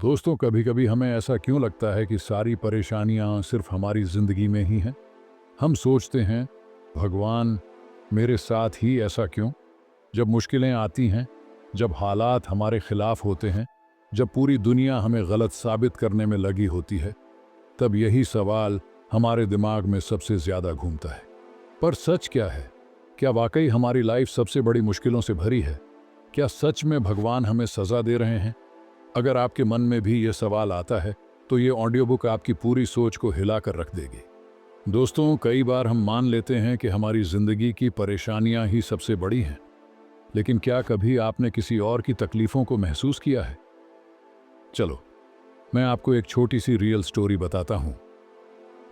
दोस्तों, कभी कभी हमें ऐसा क्यों लगता है कि सारी परेशानियां सिर्फ हमारी जिंदगी में ही हैं। हम सोचते हैं, भगवान मेरे साथ ही ऐसा क्यों। जब मुश्किलें आती हैं, जब हालात हमारे खिलाफ होते हैं, जब पूरी दुनिया हमें गलत साबित करने में लगी होती है, तब यही सवाल हमारे दिमाग में सबसे ज्यादा घूमता है। पर सच क्या है? क्या वाकई हमारी लाइफ सबसे बड़ी मुश्किलों से भरी है? क्या सच में भगवान हमें सजा दे रहे हैं? अगर आपके मन में भी ये सवाल आता है, तो ये ऑडियो बुक आपकी पूरी सोच को हिला कर रख देगी। दोस्तों, कई बार हम मान लेते हैं कि हमारी जिंदगी की परेशानियां ही सबसे बड़ी हैं। लेकिन क्या कभी आपने किसी और की तकलीफों को महसूस किया है? चलो, मैं आपको एक छोटी सी रियल स्टोरी बताता हूँ।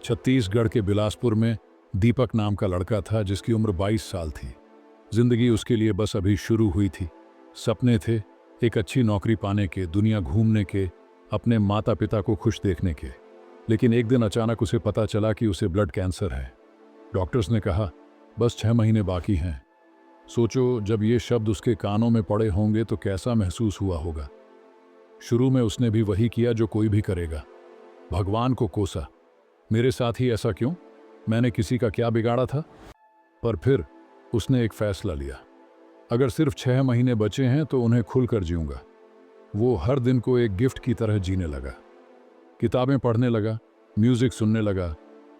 छत्तीसगढ़ के बिलासपुर में दीपक नाम का लड़का था, जिसकी उम्र 22 साल थी। जिंदगी उसके लिए बस अभी शुरू हुई थी। सपने थे, एक अच्छी नौकरी पाने के, दुनिया घूमने के, अपने माता पिता को खुश देखने के। लेकिन एक दिन अचानक उसे पता चला कि उसे ब्लड कैंसर है। डॉक्टर्स ने कहा, बस 6 महीने बाकी हैं। सोचो, जब ये शब्द उसके कानों में पड़े होंगे तो कैसा महसूस हुआ होगा। शुरू में उसने भी वही किया जो कोई भी करेगा, भगवान को कोसा। मेरे साथ ही ऐसा क्यों? मैंने किसी का क्या बिगाड़ा था? पर फिर उसने एक फैसला लिया, अगर सिर्फ 6 महीने बचे हैं तो उन्हें खुलकर जीऊंगा। वो हर दिन को एक गिफ्ट की तरह जीने लगा। किताबें पढ़ने लगा, म्यूजिक सुनने लगा,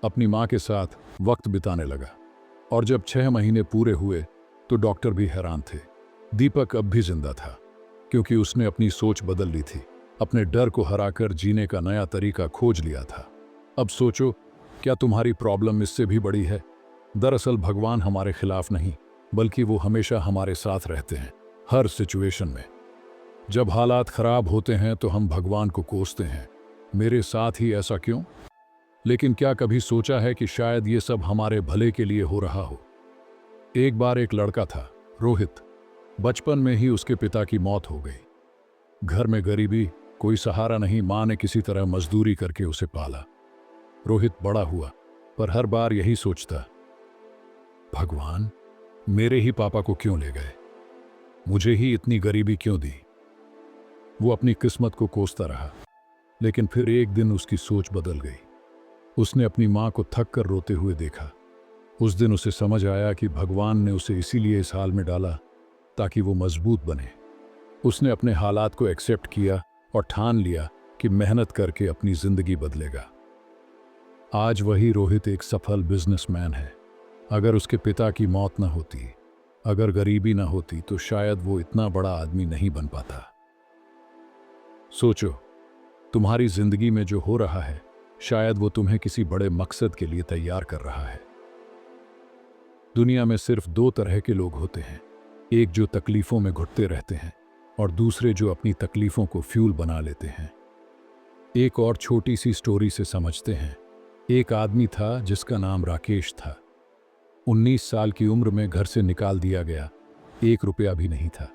अपनी माँ के साथ वक्त बिताने लगा। और जब 6 महीने पूरे हुए तो डॉक्टर भी हैरान थे। दीपक अब भी जिंदा था, क्योंकि उसने अपनी सोच बदल ली थी। अपने डर को हराकर जीने का नया तरीका खोज लिया था। अब सोचो, क्या तुम्हारी प्रॉब्लम इससे भी बड़ी है? दरअसल भगवान हमारे खिलाफ नहीं, बल्कि वो हमेशा हमारे साथ रहते हैं, हर सिचुएशन में। जब हालात खराब होते हैं तो हम भगवान को कोसते हैं, मेरे साथ ही ऐसा क्यों? लेकिन क्या कभी सोचा है कि शायद ये सब हमारे भले के लिए हो रहा हो? एक बार एक लड़का था, रोहित। बचपन में ही उसके पिता की मौत हो गई। घर में गरीबी, कोई सहारा नहीं। माँ ने किसी तरह मजदूरी करके उसे पाला। रोहित बड़ा हुआ, पर हर बार यही सोचता, भगवान मेरे ही पापा को क्यों ले गए? मुझे ही इतनी गरीबी क्यों दी? वो अपनी किस्मत को कोसता रहा। लेकिन फिर एक दिन उसकी सोच बदल गई। उसने अपनी माँ को थक कर रोते हुए देखा। उस दिन उसे समझ आया कि भगवान ने उसे इसीलिए इस हाल में डाला, ताकि वो मजबूत बने। उसने अपने हालात को एक्सेप्ट किया और ठान लिया कि मेहनत करके अपनी जिंदगी बदलेगा। आज वही रोहित एक सफल बिजनेसमैन है। अगर उसके पिता की मौत न होती, अगर गरीबी न होती, तो शायद वो इतना बड़ा आदमी नहीं बन पाता। सोचो, तुम्हारी जिंदगी में जो हो रहा है, शायद वो तुम्हें किसी बड़े मकसद के लिए तैयार कर रहा है। दुनिया में सिर्फ 2 तरह के लोग होते हैं, एक जो तकलीफों में घुटते रहते हैं, और दूसरे जो अपनी तकलीफों को फ्यूल बना लेते हैं। एक और छोटी सी स्टोरी से समझते हैं। एक आदमी था जिसका नाम राकेश था। 19 साल की उम्र में घर से निकाल दिया गया, 1 रुपया भी नहीं था।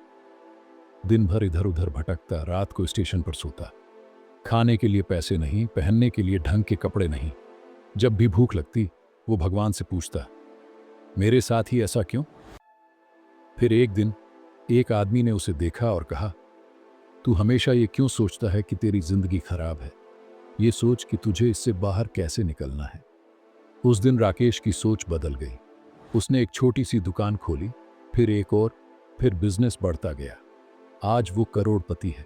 दिन भर इधर उधर भटकता, रात को स्टेशन पर सोता। खाने के लिए पैसे नहीं, पहनने के लिए ढंग के कपड़े नहीं। जब भी भूख लगती, वो भगवान से पूछता, मेरे साथ ही ऐसा क्यों? फिर एक दिन एक आदमी ने उसे देखा और कहा, तू हमेशा ये क्यों सोचता है कि तेरी जिंदगी खराब है? ये सोच कि तुझे इससे बाहर कैसे निकलना है। उस दिन राकेश की सोच बदल गई। उसने एक छोटी सी दुकान खोली, फिर एक और, फिर बिजनेस बढ़ता गया। आज वो करोड़पति है।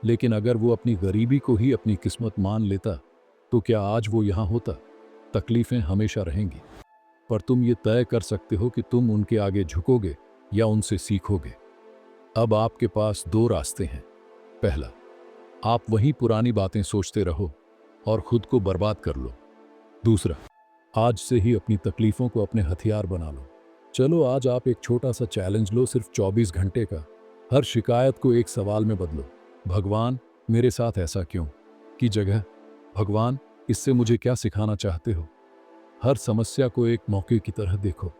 लेकिन अगर वो अपनी गरीबी को ही अपनी किस्मत मान लेता, तो क्या आज वो यहां होता? तकलीफें हमेशा रहेंगी, पर तुम ये तय कर सकते हो कि तुम उनके आगे झुकोगे या उनसे सीखोगे। अब आपके पास 2 रास्ते हैं। पहला, आप वही पुरानी बातें सोचते रहो और खुद को बर्बाद कर लो। दूसरा, आज से ही अपनी तकलीफों को अपने हथियार बना लो। चलो, आज आप एक छोटा सा चैलेंज लो, सिर्फ 24 घंटे का। हर शिकायत को एक सवाल में बदलो, भगवान मेरे साथ ऐसा क्यों की जगह, भगवान इससे मुझे क्या सिखाना चाहते हो। हर समस्या को एक मौके की तरह देखो।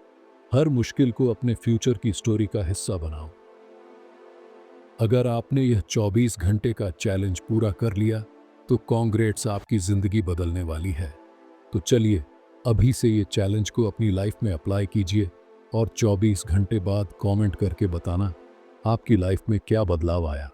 हर मुश्किल को अपने फ्यूचर की स्टोरी का हिस्सा बनाओ। अगर आपने यह 24 घंटे का चैलेंज पूरा कर लिया, तो कांग्रेट्स, आपकी जिंदगी बदलने वाली है। तो चलिए, अभी से ये चैलेंज को अपनी लाइफ में अप्लाई कीजिए और 24 घंटे बाद कमेंट करके बताना आपकी लाइफ में क्या बदलाव आया।